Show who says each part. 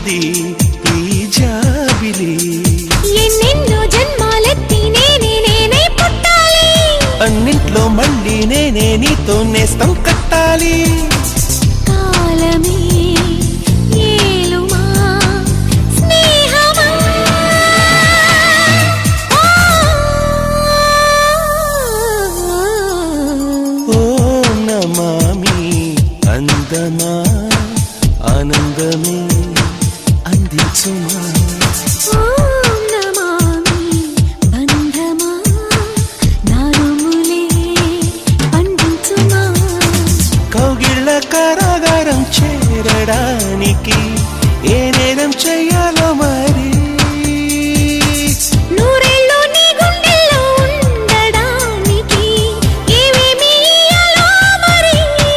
Speaker 1: ఉంది ఈ జాబిలి.
Speaker 2: ఎన్నెన్నో జన్మాలెత్తి నేనే పుట్టాలి,
Speaker 1: అన్నింట్లో మళ్ళీ నేనే నీతో నేస్తం కట్టాలి.
Speaker 2: కాలమే ఏలుమా స్నేహమా,
Speaker 1: ఓ నమామి అందమా ఆనందమే అందించుమా.
Speaker 2: ఓం నమామి బంధమా నారుములే పండించుమా.
Speaker 1: కౌగిళ్ళ కారాగారం చేరడానికి ఏ నేరం చెయ్యాలో మరి